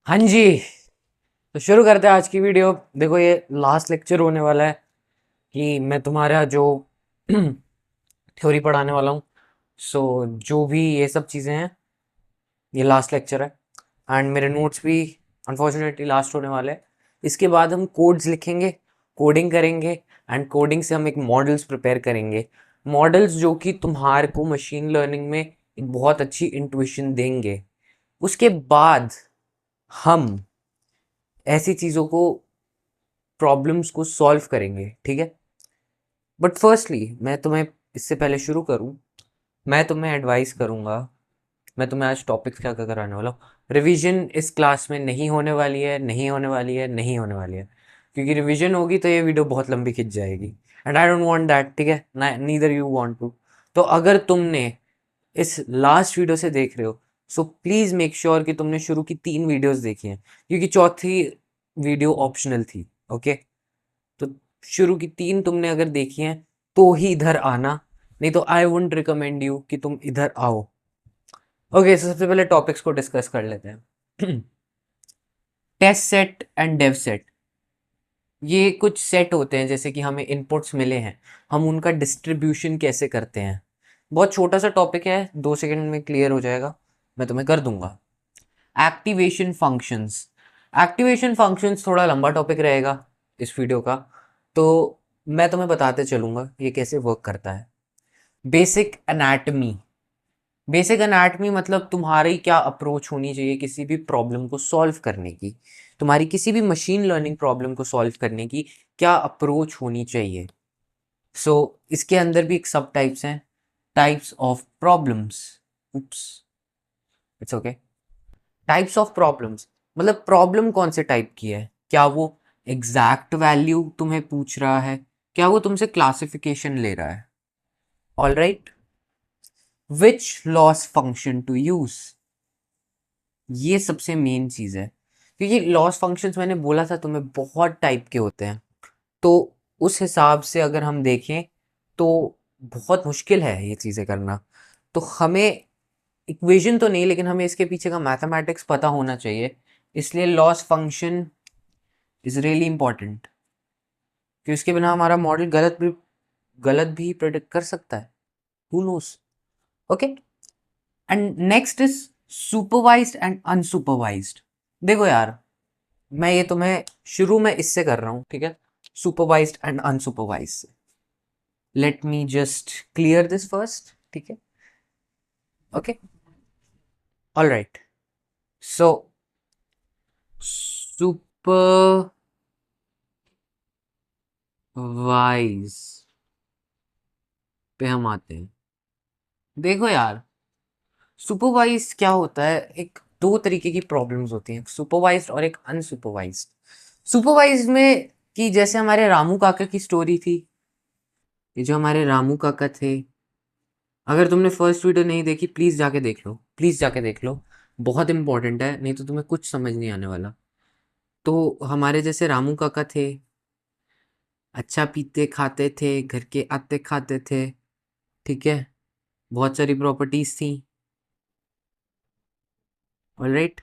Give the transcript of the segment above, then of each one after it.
हाँ जी। तो शुरू करते हैं आज की वीडियो। देखो, ये लास्ट लेक्चर होने वाला है कि मैं तुम्हारा जो थ्योरी पढ़ाने वाला हूँ। सो जो भी ये सब चीज़ें हैं, ये लास्ट लेक्चर है। एंड मेरे नोट्स भी अनफॉर्चुनेटली लास्ट होने वाले हैं। इसके बाद हम कोड्स लिखेंगे, कोडिंग करेंगे, एंड कोडिंग से हम एक मॉडल्स प्रिपेयर करेंगे। मॉडल्स जो कि तुम्हारे को मशीन लर्निंग में एक बहुत अच्छी इंट्यूशन देंगे। उसके बाद हम ऐसी चीज़ों को, प्रॉब्लम्स को सॉल्व करेंगे, ठीक है। बट फर्स्टली मैं तुम्हें, इससे पहले शुरू करूं, मैं तुम्हें एडवाइस करूंगा। मैं तुम्हें आज टॉपिक्स क्या क्या कराने वाला हूँ। रिवीजन इस क्लास में नहीं होने वाली है, नहीं होने वाली है, नहीं होने वाली है। क्योंकि रिवीजन होगी तो ये वीडियो बहुत लंबी खिंच जाएगी, and I don't want that, ठीक है ना। Neither you want to. तो अगर तुमने इस लास्ट वीडियो से देख रहे हो, सो प्लीज़ मेक श्योर कि तुमने शुरू की 3 वीडियोस देखी हैं, क्योंकि चौथी वीडियो ऑप्शनल थी। ओके, तो शुरू की 3 तुमने अगर देखी हैं तो ही इधर आना, नहीं तो आई वुडंट रिकमेंड यू कि तुम इधर आओ। ओके, सबसे पहले टॉपिक्स को डिस्कस कर लेते हैं। Test set and dev set, ये कुछ सेट होते हैं, जैसे कि हमें इनपुट्स मिले हैं, हम उनका डिस्ट्रीब्यूशन कैसे करते हैं। बहुत छोटा सा टॉपिक है, 2 सेकंड में क्लियर हो जाएगा, मैं तुम्हें कर दूंगा। एक्टिवेशन फंक्शंस, एक्टिवेशन फंक्शंस थोड़ा लंबा टॉपिक रहेगा इस वीडियो का, तो मैं तुम्हें बताते चलूंगा ये कैसे वर्क करता है। बेसिक एनाटमी, बेसिक एनाटमी मतलब तुम्हारी क्या अप्रोच होनी चाहिए किसी भी प्रॉब्लम को सॉल्व करने की, तुम्हारी किसी भी मशीन लर्निंग प्रॉब्लम को सॉल्व करने की क्या अप्रोच होनी चाहिए। सो इसके अंदर भी एक सब टाइप्स हैं, types of problems. Oops, it's okay. Types of problems मतलब प्रॉब्लम कौन से टाइप की है, क्या वो एग्जैक्ट वैल्यू तुम्हें पूछ रहा है, क्या वो तुमसे क्लासिफिकेशन ले रहा है। All right, which loss function to use, ये सबसे मेन चीज है। क्योंकि लॉस फंक्शंस मैंने बोला था तुम्हें बहुत टाइप के होते हैं, तो उस हिसाब से अगर हम देखें तो बहुत मुश्किल है ये चीज़ें करना। तो हमें इक्वेशन तो नहीं, लेकिन हमें इसके पीछे का मैथमेटिक्स पता होना चाहिए। इसलिए loss function is really important, कि उसके बिना हमारा मॉडल गलत भी प्रेडिक्ट कर सकता है। Who knows. Okay, and next is supervised and unsupervised. देखो यार, मैं ये तुम्हें शुरू में इससे कर रहा हूँ, ठीक है, सुपरवाइज्ड एंड अनसुपरवाइज्ड से। Let me just clear this first, ठीक है। Okay, all right. So supervise पे हम आते हैं। देखो यार, सुपरवाइज क्या होता है, एक दो तरीके की प्रॉब्लम्स होती हैं, सुपरवाइज्ड और एक अनसुपरवाइज्ड। सुपरवाइज्ड में, कि जैसे हमारे रामू काका की स्टोरी थी, ये जो हमारे रामू काका थे, अगर तुमने फर्स्ट वीडियो नहीं देखी प्लीज़ जाके देख लो, प्लीज़ जाके देख लो, बहुत इंपॉर्टेंट है, नहीं तो तुम्हें कुछ समझ नहीं आने वाला। तो हमारे जैसे रामू काका थे, अच्छा पीते खाते थे, घर के आते खाते थे, ठीक है, बहुत सारी प्रॉपर्टीज थी। ऑलराइट,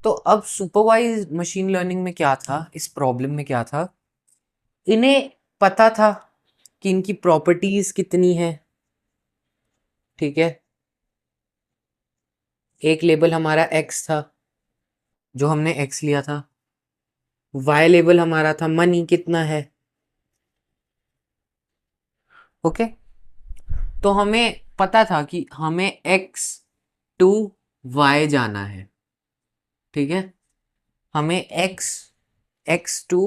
तो अब सुपरवाइज मशीन लर्निंग में क्या था, इस प्रॉब्लम में क्या था, इन्हें पता था कि इनकी प्रॉपर्टीज कितनी है, ठीक है। एक लेबल हमारा एक्स था, जो हमने एक्स लिया था। वाई लेबल हमारा था मनी कितना है, ओके। तो हमें पता था कि हमें एक्स टू वाई जाना है, ठीक है, हमें एक्स एक्स टू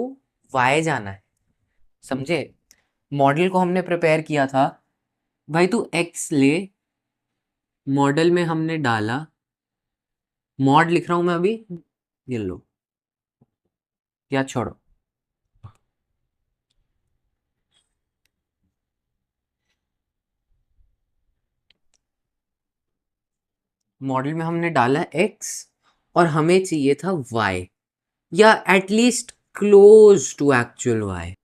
वाई जाना है, समझे। मॉडल को हमने प्रिपेयर किया था, भाई तू एक्स ले, मॉडल में हमने डाला, मॉड लिख रहा हूं मैं अभी, ये लो, या छोड़ो, मॉडल में हमने डाला एक्स, और हमें चाहिए था वाई, या at least close to actual y,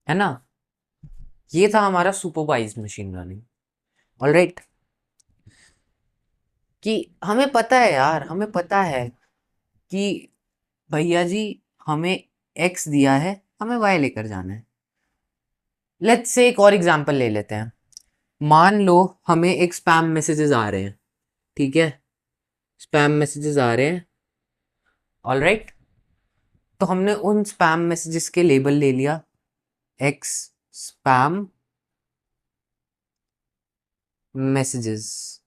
है ना। ये था हमारा सुपरवाइज्ड मशीन लर्निंग। ऑलराइट, कि हमें पता है यार, हमें पता है कि भैया जी हमें एक्स दिया है, हमें वाई लेकर जाना है। लेट्स से एक और एग्जांपल ले लेते हैं। मान लो हमें एक स्पैम मैसेजेस आ रहे हैं, ठीक है, स्पैम मैसेजेस आ रहे हैं, ऑलराइट। तो हमने उन स्पैम मैसेजेस के लेबल ले लिया, एक्स स्पैम मैसेजेस।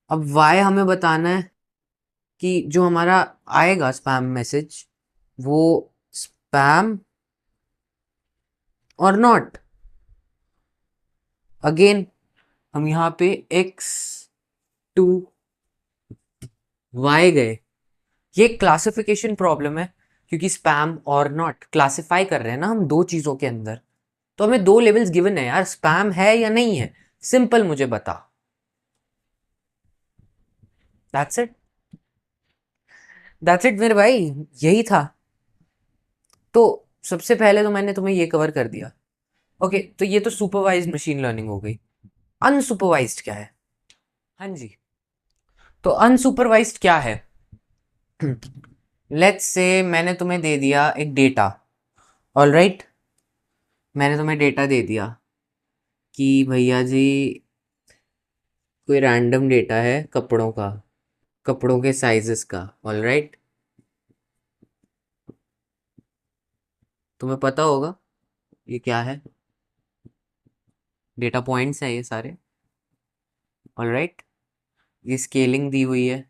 अब वाई हमें बताना है कि जो हमारा आएगा स्पैम मैसेज वो स्पैम और नॉट। अगेन हम यहाँ पे एक्स टू वाई गए। ये क्लासिफिकेशन प्रॉब्लम है, क्योंकि स्पैम और नॉट क्लासिफाई कर रहे हैं ना हम दो चीजों के अंदर। तो हमें दो लेवल्स गिवन है यार, स्पैम है या नहीं है, सिंपल मुझे बता। दैट्स इट, दैट्स इट मेरे भाई, यही था। तो सबसे पहले तो मैंने तुम्हें ये कवर कर दिया। ओके, तो ये तो सुपरवाइज्ड मशीन लर्निंग हो गई। अनसुपरवाइज्ड क्या है? हाँ जी, तो अनसुपरवाइज्ड क्या है? लेट्स से मैंने तुम्हें दे दिया एक डेटा, ऑलराइट। मैंने तुम्हें डेटा दे दिया कि भैया जी कोई रैंडम डेटा है कपड़ों का, कपड़ों के साइजेस का, ऑलराइट। तुम्हें पता होगा ये क्या है, डेटा पॉइंट्स हैं ये सारे, ऑलराइट। ये स्केलिंग दी हुई है,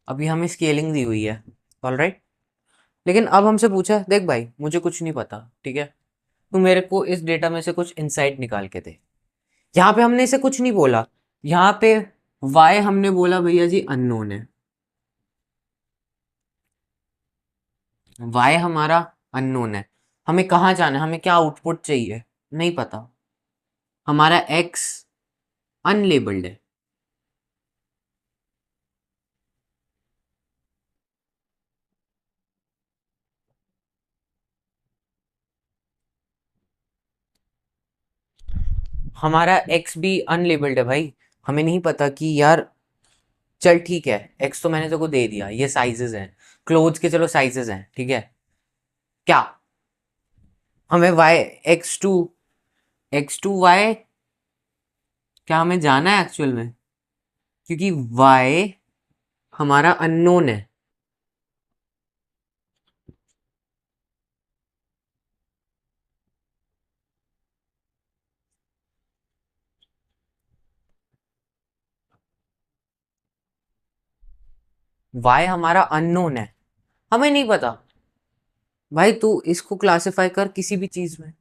अभी हमें स्केलिंग दी हुई है, ऑलराइट। लेकिन अब हमसे पूछा, देख भाई मुझे कुछ नहीं पता, ठीक है, तू मेरे को इस डेटा में से कुछ इंसाइट निकाल के दे। यहाँ पे हमने इसे कुछ नहीं बोला, यहाँ पे वाई हमने बोला भैया जी अननोन है, वाई हमारा अननोन है। हमें कहाँ जाना है, हमें क्या आउटपुट चाहिए, नहीं पता। हमारा एक्स अनलेबल्ड है। हमारा एक्स भी अनलेबल्ड है भाई, हमें नहीं पता कि यार, चल ठीक है, एक्स तो मैंने तेको को दे दिया, ये साइजेस हैं क्लोथ्स के, चलो साइजेस हैं, ठीक है। क्या हमें वाई एक्स टू वाई, क्या हमें जाना है एक्चुअल में? क्योंकि वाई हमारा अननोन है। वाई हमारा अननोन है, हमें नहीं पता। भाई तू इसको क्लासिफाई कर किसी भी चीज में,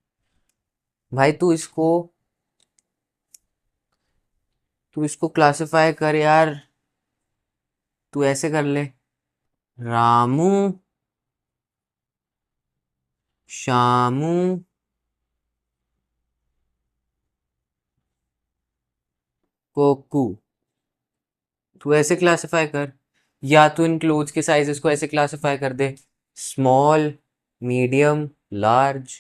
भाई तू इसको क्लासिफाई कर यार, तू ऐसे कर ले, रामू शामू कोकू, तू ऐसे क्लासिफाई कर। या तू इन क्लोथ्स के साइजेस को ऐसे क्लासिफाई कर दे, स्मॉल मीडियम लार्ज।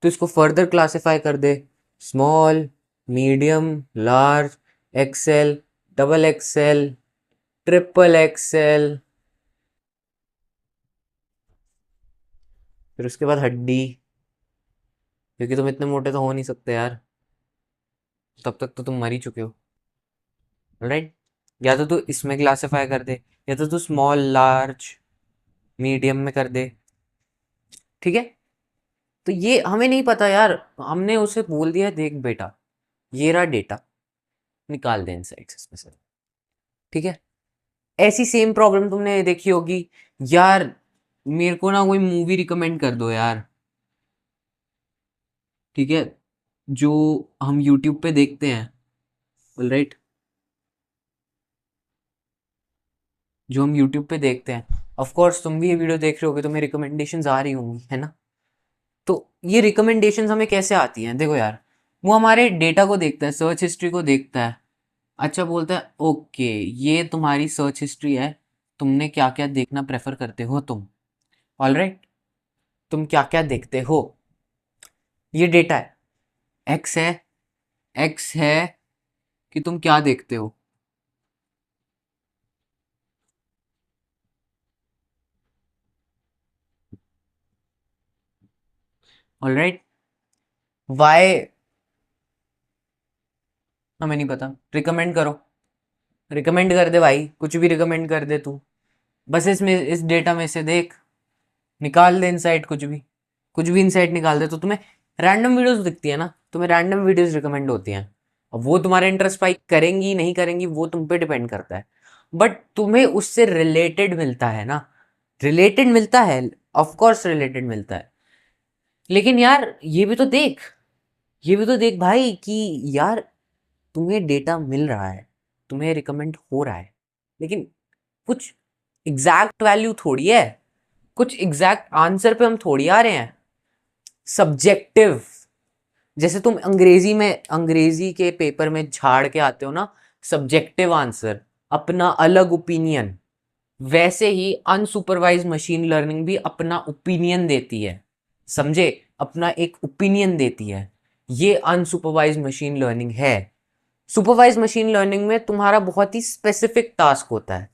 तो इसको फर्दर क्लासिफाई कर दे, small medium large XL double XL triple XL. फिर उसके बाद हड्डी, क्योंकि तुम इतने मोटे तो हो नहीं सकते यार, तब तक तो तुम मर ही चुके हो, राइट। या तो तू इसमें क्लासिफाई कर दे, या तो तू स्मॉल लार्ज मीडियम में कर दे, ठीक है। तो ये हमें नहीं पता यार, हमने उसे बोल दिया देख बेटा ये रहा डेटा, निकाल दे इनसाइट्स इसमें से, ठीक है। ऐसी सेम प्रॉब्लम तुमने देखी होगी यार, मेरे को ना कोई मूवी रिकमेंड कर दो यार, ठीक है, जो हम यूट्यूब पे देखते हैं, राइट, जो हम यूट्यूब पे देखते हैं। ऑफ कोर्स तुम भी ये वीडियो देख रहे होगे, तुम्हें रिकमेंडेशंस आ रही होंगी, है ना। तो ये रिकमेंडेशंस हमें कैसे आती हैं, देखो यार, वो हमारे डेटा को देखता है, सर्च हिस्ट्री को देखता है। अच्छा बोलता है ओके ये तुम्हारी सर्च हिस्ट्री है, तुमने क्या क्या देखना प्रेफर करते हो तुम, ऑलराइट, तुम क्या क्या देखते हो, ये डेटा है, एक्स है एक्स है कि तुम क्या देखते हो। ऑलराइट। वाई हमें नहीं पता, रिकमेंड करो, रिकमेंड कर दे भाई, कुछ भी रिकमेंड कर दे तू। बस इसमें इस डेटा में से देख, निकाल दे इनसाइट, कुछ भी इनसाइट निकाल दे तो तुम्हें रैंडम वीडियोस दिखती है ना, तुम्हें रैंडम वीडियोस रिकमेंड होती हैं। अब वो तुम्हारे इंटरेस्ट स्पाइक करेंगी नहीं करेंगी वो तुम पे डिपेंड करता है, बट तुम्हें उससे रिलेटेड मिलता है ना, रिलेटेड मिलता है, ऑफ कोर्स रिलेटेड मिलता है। लेकिन यार ये भी तो देख भाई कि यार तुम्हें डेटा मिल रहा है, तुम्हें रिकमेंड हो रहा है, लेकिन कुछ एग्जैक्ट वैल्यू थोड़ी है, कुछ एग्जैक्ट आंसर पे हम थोड़ी आ रहे हैं, सब्जेक्टिव। जैसे तुम अंग्रेजी के पेपर में झाड़ के आते हो ना सब्जेक्टिव आंसर, अपना अलग ओपिनियन, वैसे ही अनसुपरवाइज मशीन लर्निंग भी अपना ओपिनियन देती है, समझे, अपना एक ओपिनियन देती है। ये अनसुपरवाइज मशीन लर्निंग है। सुपरवाइज मशीन लर्निंग में तुम्हारा बहुत ही स्पेसिफिक टास्क होता है।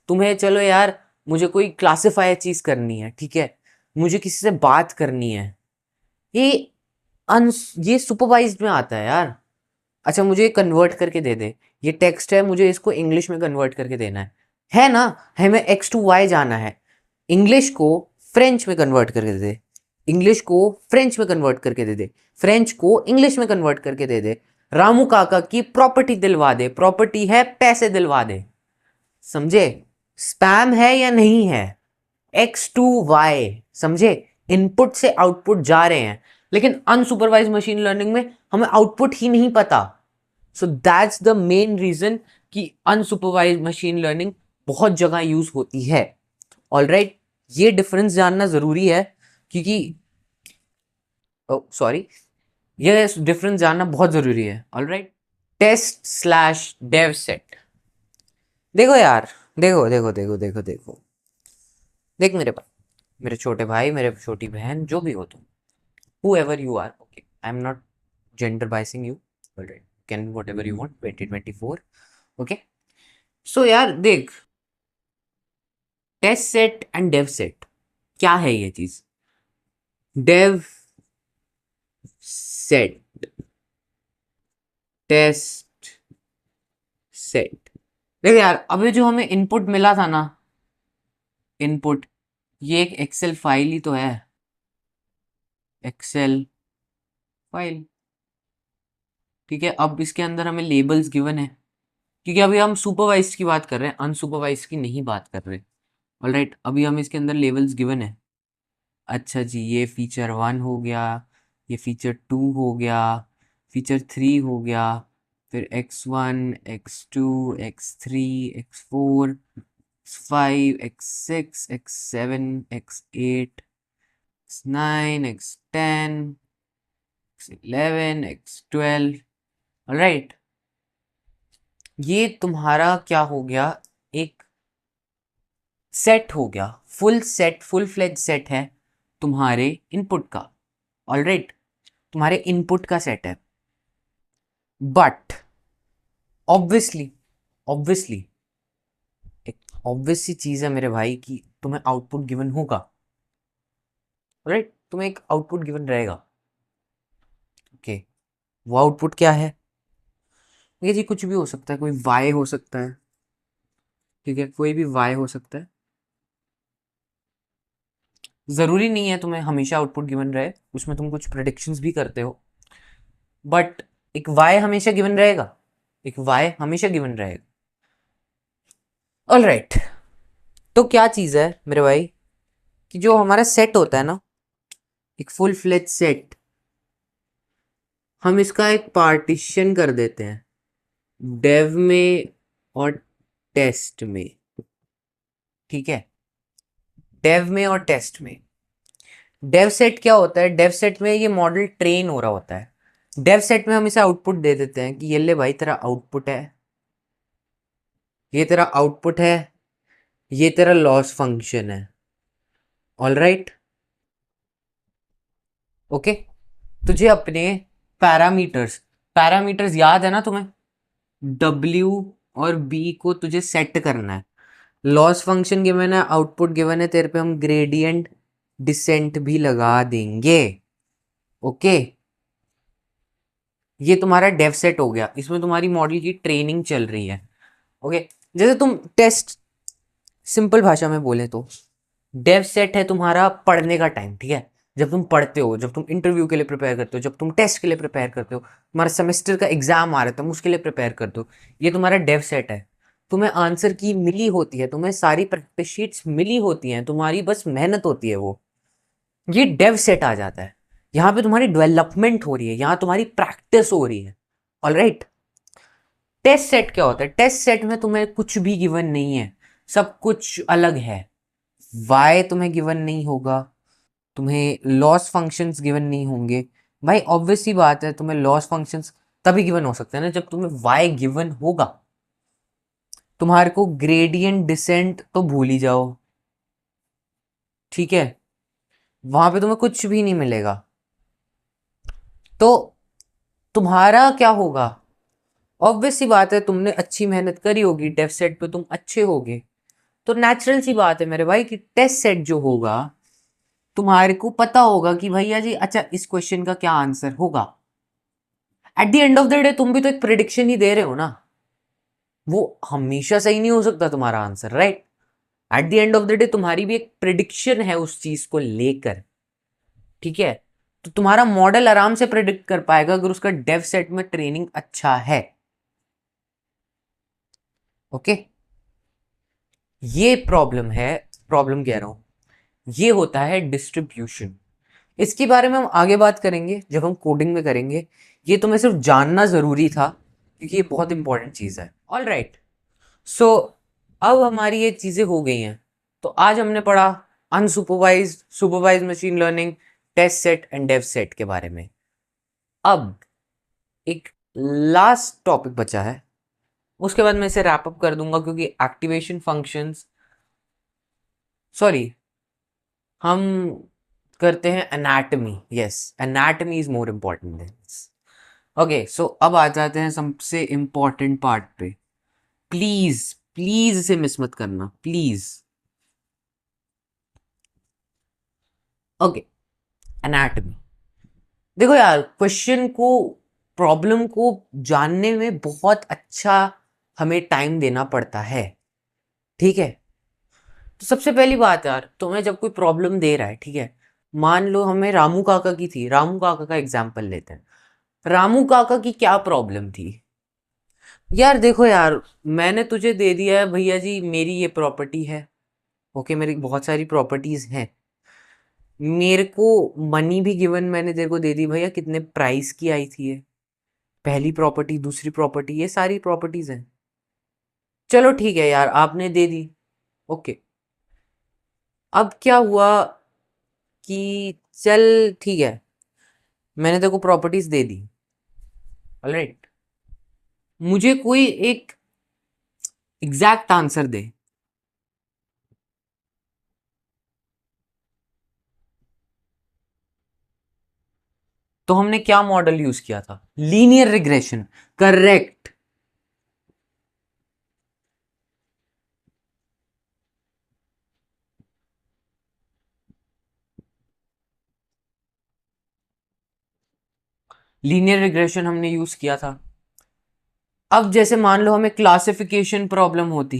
तुम्हें चलो यार, मुझे कोई क्लासिफायर चीज करनी है, ठीक है, मुझे किसी से बात करनी है, ये ये सुपरवाइज्ड में आता है यार। अच्छा मुझे कन्वर्ट करके दे दे, ये टेक्स्ट है, मुझे इसको इंग्लिश में कन्वर्ट करके देना है ना, हमें एक्स टू वाई जाना है, इंग्लिश को फ्रेंच में कन्वर्ट करके दे दे, इंग्लिश को फ्रेंच में कन्वर्ट करके दे दे, फ्रेंच को इंग्लिश में कन्वर्ट करके दे दे, रामू काका की प्रॉपर्टी दिलवा दे, प्रॉपर्टी है पैसे दिलवा दे, समझे, स्पैम है या नहीं है, एक्स टू वाई, समझे, इनपुट से आउटपुट जा रहे हैं, लेकिन अनसुपरवाइज मशीन लर्निंग में हमें आउटपुट ही नहीं पता। So that's the main reason कि अनसुपरवाइज मशीन लर्निंग बहुत जगह यूज होती है। ऑलराइट, ये डिफरेंस जानना जरूरी है, क्योंकि सॉरी, ये डिफरेंस जानना बहुत जरूरी है। Alright, test slash dev set. देखो यार, देखो देख मेरे पास, मेरे छोटे भाई, मेरे छोटी बहन, जो भी हो तुम, whoever you are, okay, I'm not gender biasing you, all right, can be whatever you want, 2024, okay। So यार देख, test set and dev set क्या है ये चीज, डेव सेट, टेस्ट सेट। देख यार, अभी जो हमें इनपुट मिला था ना, इनपुट, ये एक एक्सेल फाइल ही तो है, एक्सेल फाइल, ठीक है। अब इसके अंदर हमें लेबल्स गिवन है, क्योंकि अभी हम सुपरवाइज्ड की बात कर रहे हैं, अनसुपरवाइज्ड की नहीं बात कर रहे। ऑलराइट, अभी हम इसके अंदर लेवल्स गिवन है। अच्छा जी, ये फीचर 1 हो गया, ये फीचर 2 हो गया, फीचर 3 हो गया, फिर x1 x2 x3 x4 x5 x6 x7 x8 x9 x10 x11 x12। Alright, ये तुम्हारा क्या हो गया, एक सेट हो गया, full set, full fledged set है तुम्हारे इनपुट का। ऑलराइट, तुम्हारे इनपुट का सेट है, बट ऑब्वियसली ऑब्वियसली एक ऑब्वियस सी चीज है मेरे भाई कि तुम्हें आउटपुट गिवन होगा। राइट, तुम्हें एक आउटपुट गिवन रहेगा, ओके। वो आउटपुट क्या है, ये जी कुछ भी हो सकता है, कोई वाई हो सकता है, ठीक है, कोई भी वाई हो सकता है, जरूरी नहीं है तुम्हें हमेशा आउटपुट गिवन रहे, उसमें तुम कुछ प्रेडिक्शंस भी करते हो, बट एक वाई हमेशा गिवन रहेगा, एक वाई हमेशा गिवन रहेगा। ऑलराइट, तो क्या चीज है मेरे भाई कि जो हमारा सेट होता है ना, एक फुल फ्लेज सेट, हम इसका एक पार्टीशन कर देते हैं डेव में और टेस्ट में, ठीक है, डेव में और टेस्ट में। डेव सेट क्या होता है, डेव सेट में ये मॉडल ट्रेन हो रहा होता है, डेव सेट में हम इसे आउटपुट दे देते हैं कि ये ले भाई तेरा आउटपुट है, ये तेरा आउटपुट है, ये तेरा लॉस फंक्शन है। ऑलराइट, ओके, तुझे अपने पैरामीटर्स, पैरामीटर्स याद है ना तुम्हें? W और B को तुझे सेट करना है। लॉस फंक्शन गिवन है, आउटपुट गिवन है, तेरे पे हम ग्रेडियंट डिसेंट भी लगा देंगे। ओके, ये तुम्हारा डेव सेट हो गया, इसमें तुम्हारी मॉडल की ट्रेनिंग चल रही है। ओके, जैसे तुम टेस्ट, सिंपल भाषा में बोले तो डेव सेट है तुम्हारा पढ़ने का टाइम, ठीक है? जब तुम पढ़ते हो, जब तुम इंटरव्यू के लिए प्रिपेयर करते हो, जब तुम टेस्ट के लिए प्रिपेयर करते हो, तुम्हारा सेमेस्टर का एग्जाम आ रहा है, तुम उसके लिए प्रिपेयर करते हो, ये तुम्हारा डेव सेट है। तुम्हें आंसर की मिली होती है, तुम्हें सारी प्रैक्टिस शीट्स मिली होती हैं, तुम्हारी बस मेहनत होती है वो, ये डेव सेट आ जाता है। यहाँ पे तुम्हारी डेवलपमेंट हो रही है, यहाँ तुम्हारी प्रैक्टिस हो रही है। ऑलराइट, टेस्ट सेट क्या होता है? टेस्ट सेट में तुम्हें कुछ भी गिवन नहीं है, सब कुछ अलग है। वाई तुम्हें गिवन नहीं होगा, तुम्हें लॉस फंक्शंस गिवन नहीं होंगे। भाई ऑब्वियस सी बात है, तुम्हें लॉस फंक्शंस तभी गिवन हो सकते हैं ना जब तुम्हें वाई गिवन होगा। तुम्हारे को ग्रेडियंट डिसेंट तो भूल ही जाओ, ठीक है? वहां पे तुम्हें कुछ भी नहीं मिलेगा। तो तुम्हारा क्या होगा? ऑब्वियस सी बात है, तुमने अच्छी मेहनत करी होगी, डेफ सेट पे तुम अच्छे होगे, तो नेचुरल सी बात है मेरे भाई कि टेस्ट सेट जो होगा तुम्हारे को पता होगा कि भैया जी अच्छा इस क्वेश्चन का क्या आंसर होगा। At the end of the day तुम भी तो एक प्रिडिक्शन ही दे रहे हो ना, वो हमेशा सही नहीं हो सकता तुम्हारा answer, right? At the end of the day तुम्हारी भी एक प्रिडिक्शन है उस चीज को लेकर, ठीक है? तो तुम्हारा मॉडल आराम से प्रिडिक्ट कर पाएगा अगर उसका डेव सेट में ट्रेनिंग अच्छा है। ओके, ये प्रॉब्लम है, प्रॉब्लम कह रहा हूं, ये होता है डिस्ट्रीब्यूशन। इसके बारे में हम आगे बात करेंगे जब हम कोडिंग में करेंगे। ये तुम्हें सिर्फ जानना जरूरी था क्योंकि ये बहुत इंपॉर्टेंट चीज है। ऑल राइट, सो अब हमारी ये चीजें हो गई हैं। तो आज हमने पढ़ा unsupervised, supervised machine learning, test set and dev set के बारे में। अब एक लास्ट टॉपिक बचा है, उसके बाद मैं इसे रैप अप कर दूंगा क्योंकि एक्टिवेशन फंक्शंस, सॉरी, हम करते हैं anatomy. Yes, anatomy is more important than this. Okay, so अब आ जाते हैं सबसे इंपॉर्टेंट पार्ट पे। प्लीज प्लीज इसे मिस मत करना, प्लीज। Okay, anatomy. देखो यार, क्वेश्चन को, प्रॉब्लम को जानने में बहुत अच्छा हमें टाइम देना पड़ता है, ठीक है? तो सबसे पहली बात यार, तुम्हें जब कोई प्रॉब्लम दे रहा है, ठीक है, मान लो हमें रामू काका की थी, रामू काका का एग्जाम्पल लेते हैं। रामू काका की क्या प्रॉब्लम थी? यार देखो यार, मैंने तुझे दे दिया है भैया जी, मेरी ये प्रॉपर्टी है, ओके, मेरी बहुत सारी प्रॉपर्टीज हैं, मेरे को मनी भी गिवन, मैंने तेरे को दे दी भैया, कितने प्राइस की आई थी ये, पहली प्रॉपर्टी, दूसरी प्रॉपर्टी, ये सारी प्रॉपर्टीज हैं। चलो ठीक है यार, आपने दे दी, ओके। अब क्या हुआ कि चल ठीक है, मैंने तेरे को प्रॉपर्टीज दे दी, ऑलराइट, मुझे कोई एक एग्जैक्ट आंसर दे। तो हमने क्या मॉडल यूज किया था? Linear regression, correct. Linear regression हमने यूज किया था। अब जैसे मान लो हमें क्लासिफिकेशन प्रॉब्लम होती,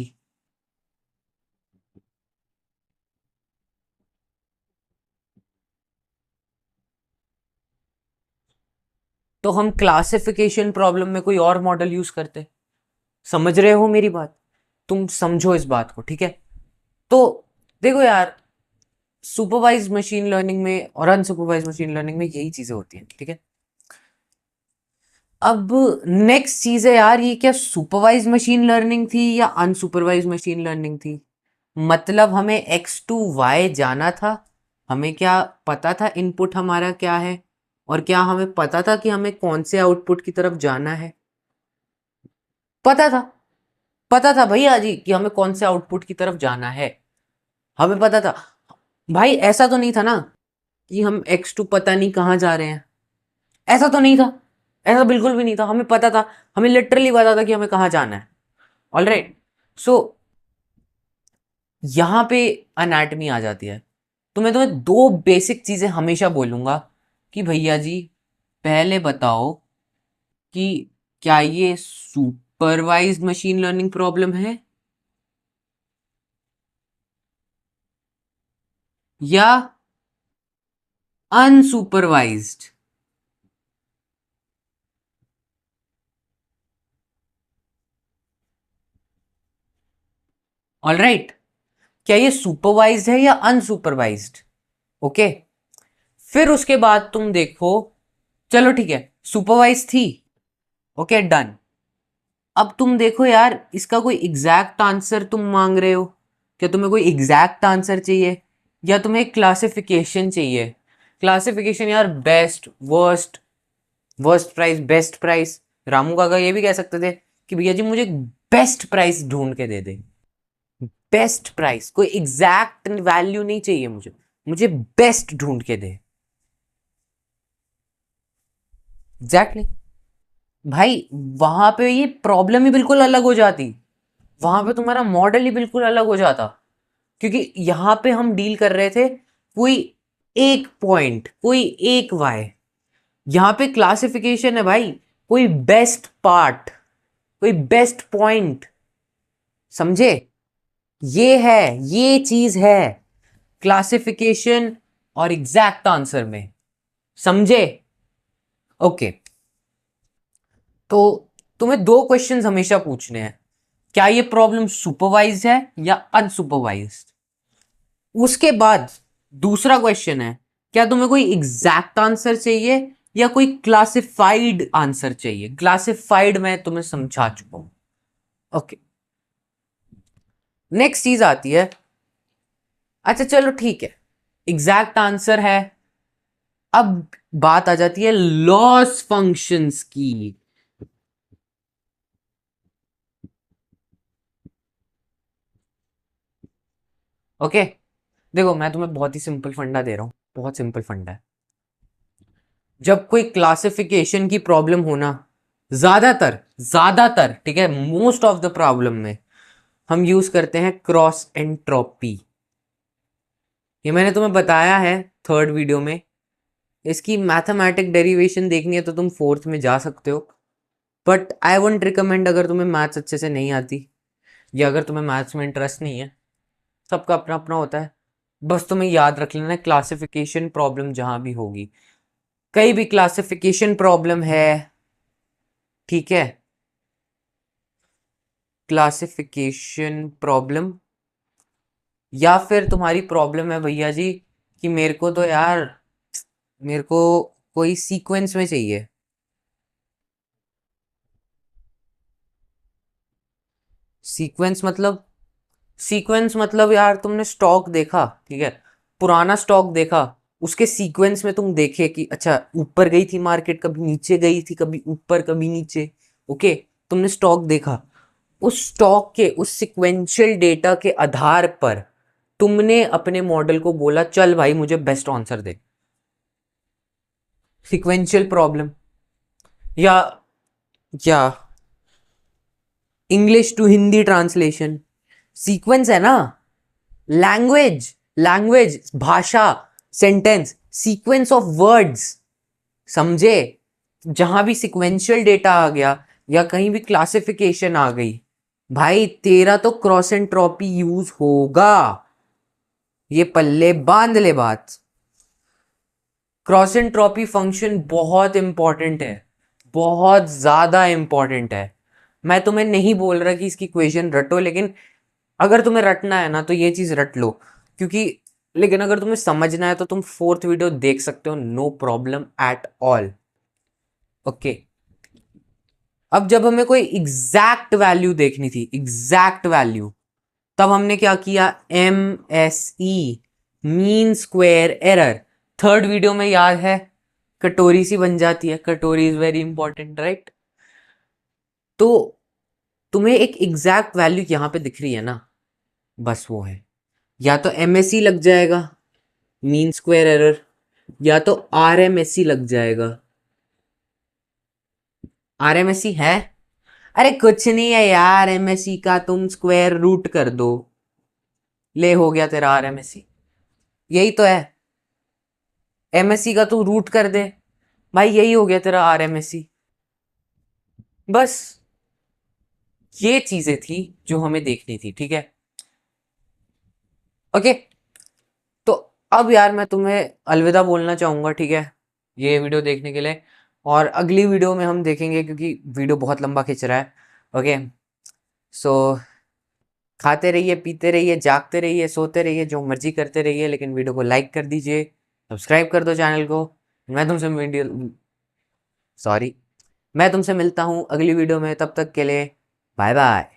तो हम क्लासिफिकेशन प्रॉब्लम में कोई और मॉडल यूज करते। समझ रहे हो मेरी बात? तुम समझो इस बात को, ठीक है? तो देखो यार, सुपरवाइज मशीन लर्निंग में और अनसुपरवाइज मशीन लर्निंग में यही चीजें होती हैं, ठीक है? अब नेक्स्ट चीज है यार, ये क्या सुपरवाइज मशीन लर्निंग थी या अनसुपरवाइज मशीन लर्निंग थी? मतलब हमें एक्स टू वाई जाना था, हमें क्या पता था इनपुट हमारा क्या है, और क्या हमें पता था कि हमें कौन से आउटपुट की तरफ जाना है? पता था, पता था भैया जी कि हमें कौन से आउटपुट की तरफ जाना है, हमें पता था। भाई ऐसा तो नहीं था ना कि हम एक्स टू पता नहीं कहाँ जा रहे हैं, ऐसा तो नहीं था। ऐसा बिल्कुल भी नहीं था, हमें पता था, हमें लिटरली पता था कि हमें कहाँ जाना है। ऑलराइट, सो यहां पे अनैटमी आ जाती है। तो मैं तुम्हें दो बेसिक चीजें हमेशा बोलूंगा कि भैया जी पहले बताओ कि क्या ये सुपरवाइज्ड मशीन लर्निंग प्रॉब्लम है या अनसुपरवाइज्ड। ऑलराइट, क्या ये सुपरवाइज्ड है या अनसुपरवाइज्ड। ओके, फिर उसके बाद तुम देखो, चलो ठीक है सुपरवाइज थी, ओके डन। अब तुम देखो यार, इसका कोई एग्जैक्ट आंसर तुम मांग रहे हो, क्या तुम्हें कोई एग्जैक्ट आंसर चाहिए या तुम्हें क्लासिफिकेशन चाहिए। क्लासिफिकेशन यार, best worst, worst price best price. Ramu काका ये भी कह सकते थे कि भैया जी मुझे बेस्ट प्राइस ढूंढ के दे दे। बेस्ट प्राइस, कोई एग्जैक्ट वैल्यू नहीं चाहिए मुझे, मुझे बेस्ट ढूंढ के दे। Exactly exactly. भाई वहां पे ये प्रॉब्लम ही बिल्कुल अलग हो जाती, वहां पे तुम्हारा मॉडल ही बिल्कुल अलग हो जाता, क्योंकि यहां पे हम डील कर रहे थे कोई एक पॉइंट, कोई एक वाई। यहां पे क्लासिफिकेशन है भाई, कोई बेस्ट पार्ट, कोई बेस्ट पॉइंट। समझे, ये है, ये चीज है क्लासिफिकेशन और एग्जैक्ट आंसर में। समझे, ओके। तो तुम्हें दो क्वेश्चंस हमेशा पूछने हैं, क्या ये प्रॉब्लम सुपरवाइज है या अनसुपरवाइज्ड। उसके बाद दूसरा क्वेश्चन है, क्या तुम्हें कोई एग्जैक्ट आंसर चाहिए या कोई क्लासिफाइड आंसर चाहिए। क्लासिफाइड मैं तुम्हें समझा चुका हूं, ओके। नेक्स्ट चीज आती है, अच्छा चलो ठीक है, एग्जैक्ट आंसर है। अब बात आ जाती है लॉस फंक्शंस की। ओके, देखो मैं तुम्हें बहुत ही सिंपल फंडा दे रहा हूं, बहुत सिंपल फंडा है। जब कोई क्लासिफिकेशन की प्रॉब्लम होना, ज्यादातर ज्यादातर ठीक है, मोस्ट ऑफ द प्रॉब्लम में हम यूज करते हैं क्रॉस एंट्रोपी। ये मैंने तुम्हें बताया है थर्ड वीडियो में। इसकी मैथमेटिक डेरिवेशन देखनी है तो तुम फोर्थ में जा सकते हो, बट आई वोंट रिकमेंड अगर तुम्हें मैथ्स अच्छे से नहीं आती या अगर तुम्हें मैथ्स में इंटरेस्ट नहीं है। सबका अपना अपना होता है, बस तुम्हें याद रख लेना क्लासिफिकेशन प्रॉब्लम जहां भी होगी, कई भी क्लासिफिकेशन प्रॉब्लम है, ठीक है, क्लासिफिकेशन प्रॉब्लम, या फिर तुम्हारी प्रॉब्लम है भैया जी कि मेरे को तो यार, मेरे को कोई सीक्वेंस में चाहिए। सीक्वेंस मतलब, सीक्वेंस मतलब यार तुमने स्टॉक देखा, ठीक है, पुराना स्टॉक देखा, उसके सीक्वेंस में तुम देखे कि अच्छा ऊपर गई थी मार्केट, कभी नीचे गई थी, कभी ऊपर कभी नीचे। ओके, तुमने स्टॉक देखा, उस स्टॉक के उस सिक्वेंशियल डेटा के आधार पर तुमने अपने मॉडल को बोला चल भाई मुझे बेस्ट आंसर दे। सिक्वेंशियल प्रॉब्लम, या English to Hindi translation, sequence है ना, लैंग्वेज, लैंग्वेज भाषा, सेंटेंस, सीक्वेंस ऑफ वर्ड्स। समझे, जहां भी सिक्वेंशियल डेटा आ गया या कहीं भी क्लासिफिकेशन आ गई, भाई तेरा तो क्रॉस एंट्रोपी यूज होगा। ये पल्ले बांध ले बात। क्रॉस एंट्रोपी फंक्शन बहुत इंपॉर्टेंट है, बहुत ज्यादा इंपॉर्टेंट है। मैं तुम्हें नहीं बोल रहा कि इसकी इक्वेशन रटो, लेकिन अगर तुम्हें रटना है ना तो ये चीज रट लो, क्योंकि लेकिन अगर तुम्हें समझना है तो तुम फोर्थ वीडियो देख सकते हो, no problem at all, okay. अब जब हमें कोई एग्जैक्ट वैल्यू देखनी थी, एग्जैक्ट वैल्यू, तब हमने क्या किया, M S E, mean square error. Third video में याद है, कटोरी सी बन जाती है, कटोरी इज वेरी इंपॉर्टेंट राइट। तो तुम्हें एक एग्जैक्ट वैल्यू यहां पे दिख रही है ना, बस वो है, या तो एमएसई लग जाएगा मीन स्क्वायर एरर, या तो आरएमएसई लग जाएगा। RMSE है? अरे कुछ नहीं है यार, MSE का तुम स्क्वायर रूट कर दो, ले हो गया तेरा RMSE। यही तो है, MSE का तू रूट कर दे भाई, यही हो गया तेरा RMSE। बस ये चीजें थी जो हमें देखनी थी, ठीक है। ओके, तो अब यार मैं तुम्हें अलविदा बोलना चाहूंगा, ठीक है, ये वीडियो देखने के लिए। और अगली वीडियो में हम देखेंगे, क्योंकि वीडियो बहुत लंबा खिंच रहा है। ओके, सो खाते रहिए, पीते रहिए, जागते रहिए, सोते रहिए, जो मर्जी करते रहिए, लेकिन वीडियो को लाइक कर दीजिए, सब्सक्राइब कर दो चैनल को। मैं तुमसे वीडियो सॉरी मैं तुमसे मिलता हूँ अगली वीडियो में, तब तक के लिए बाय बाय।